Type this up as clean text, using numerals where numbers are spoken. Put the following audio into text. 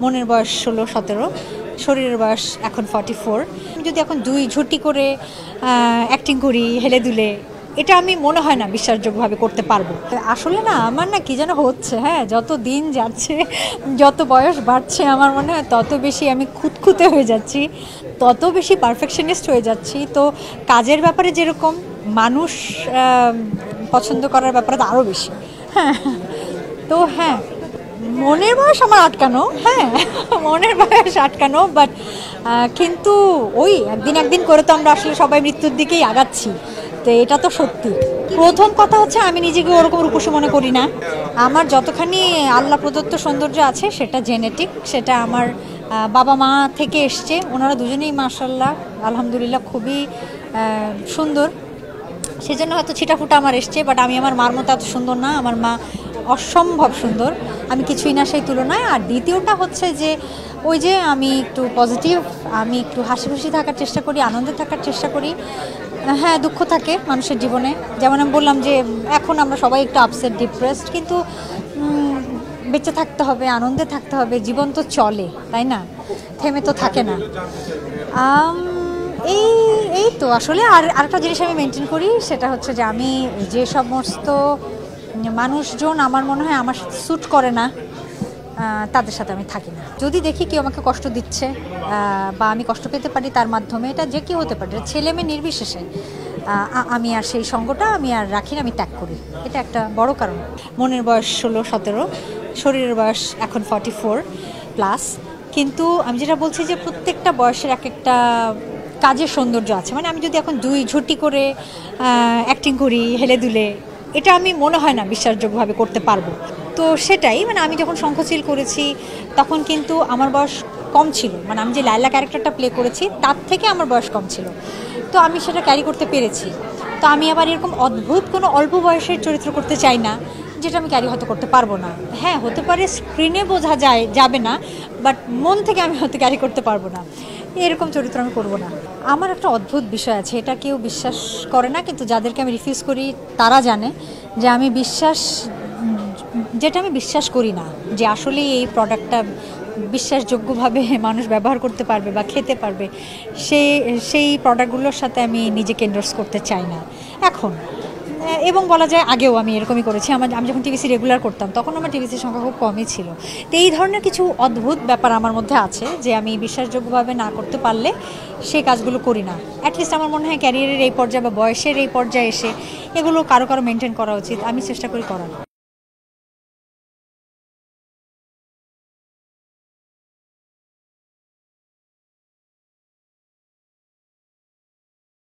মনের বয়স 16-17, শরীরের বয়স এখন 44। আমি যদি এখন দুই ঝুটি করে অ্যাক্টিং করি হেলে দুলে, এটা আমি মনে হয় না বিশ্বাসযোগ্যভাবে করতে পারবো। আসলে না আমার না কি যেন হচ্ছে, হ্যাঁ যত দিন যাচ্ছে যত বয়স বাড়ছে আমার মনে হয় তত বেশি আমি খুঁতখুঁতে হয়ে যাচ্ছি, তত বেশি পারফেকশনিস্ট হয়ে যাচ্ছি। তো কাজের ব্যাপারে যেরকম মানুষ পছন্দ করার ব্যাপারে তো আরও বেশি। হ্যাঁ, তো হ্যাঁ মনের বয়স আমার আটকানো, হ্যাঁ মনের বয়স আটকানো, বাট কিন্তু ওই একদিন করে তো আমরা আসলে সবাই মৃত্যুর দিকেই আগাচ্ছি, তো এটা তো সত্যি। প্রথম কথা হচ্ছে আমি নিজেকে ওরকম রূপসী মনে করি না। আমার যতখানি আল্লাহ প্রদত্ত সৌন্দর্য আছে সেটা জেনেটিক, সেটা আমার বাবা মা থেকে এসছে। ওনারা দুজনেই মাশাআল্লাহ আলহামদুলিল্লাহ খুবই সুন্দর, সেজন্য হয়তো ছিটাফুটা আমার এসছে। বাট আমি আমার মার মতো এত সুন্দর না, আমার মা অসম্ভব সুন্দর, আমি কিছুই না সেই তুলনায়। আর দ্বিতীয়টা হচ্ছে যে ওই যে আমি একটু পজিটিভ, আমি একটু হাসি খুশি থাকার চেষ্টা করি, আনন্দে থাকার চেষ্টা করি। হ্যাঁ দুঃখ থাকে মানুষের জীবনে, যেমন আমি বললাম যে এখন আমরা সবাই একটু আপসেট ডিপ্রেসড, কিন্তু বেঁচে থাকতে হবে, আনন্দে থাকতে হবে, জীবন তো চলে তাই না, থেমে তো থাকে না। এই তো আসলে আরেকটা জিনিস আমি মেনটেন করি, সেটা হচ্ছে যে আমি যে সমস্ত মানুষজন আমার মনে হয় আমার সাথে স্যুট করে না তাদের সাথে আমি থাকি না। যদি দেখি কেউ আমাকে কষ্ট দিচ্ছে বা আমি কষ্ট পেতে পারি তার মাধ্যমে, এটা যে কেউ হতে পারে, ছেলে মেয়ে নির্বিশেষে, আমি আর সেই সঙ্গটা আমি আর রাখি না, আমি ত্যাগ করি। এটা একটা বড় কারণ। মনের বয়স 16-17, শরীরের বয়স এখন 44+। কিন্তু আমি যেটা বলছি যে প্রত্যেকটা বয়সের এক একটা কাজের সৌন্দর্য আছে। মানে আমি যদি এখন দুই ঝুটি করে অ্যাক্টিং করি হেলে দুলে, এটা আমি মনে হয় না বিশ্বাসযোগ্যভাবে করতে পারবো। তো সেটাই, মানে আমি যখন শঙ্খচিল করেছি তখন কিন্তু আমার বয়স কম ছিল, মানে আমি যে লায়লা ক্যারেক্টারটা প্লে করেছি তার থেকে আমার বয়স কম ছিল, তো আমি সেটা ক্যারি করতে পেরেছি। তো আমি আবার এরকম অদ্ভুত কোনো অল্প বয়সের চরিত্র করতে চাই না যেটা আমি ক্যারি হয়তো করতে পারবো না। হ্যাঁ হতে পারে স্ক্রিনে বোঝা যাবে না, বাট মন থেকে আমি হয়তো ক্যারি করতে পারবো না, এরকম চরিত্র আমি করবো না। আমার একটা অদ্ভুত বিষয় আছে, এটা কেউ বিশ্বাস করে না, কিন্তু যাদেরকে আমি রিফিউজ করি তারা জানে যে যেটা আমি বিশ্বাস করি না যে আসলে এই প্রোডাক্টটা বিশ্বাসযোগ্যভাবে মানুষ ব্যবহার করতে পারবে বা খেতে পারবে, সেই প্রোডাক্টগুলোর সাথে আমি নিজেকে এন্ডোর্স করতে চাই না এখন। এবং বলা যায় আগেও আমি এরকমই করেছি। আমি যখন টিভিসি রেগুলার করতাম তখন আমার টিভিসির সংখ্যা খুব কমই ছিল। তো এই ধরনের কিছু অদ্ভুত ব্যাপার আমার মধ্যে আছে যে আমি বিশ্বাসযোগ্যভাবে না করতে পারলে সেই কাজগুলো করি না। অ্যাটলিস্ট আমার মনে হয় ক্যারিয়ারের এই পর্যায়ে বা বয়সের এই পর্যায়ে এসে এগুলো কারো মেনটেন করা উচিত, আমি চেষ্টা করি করার।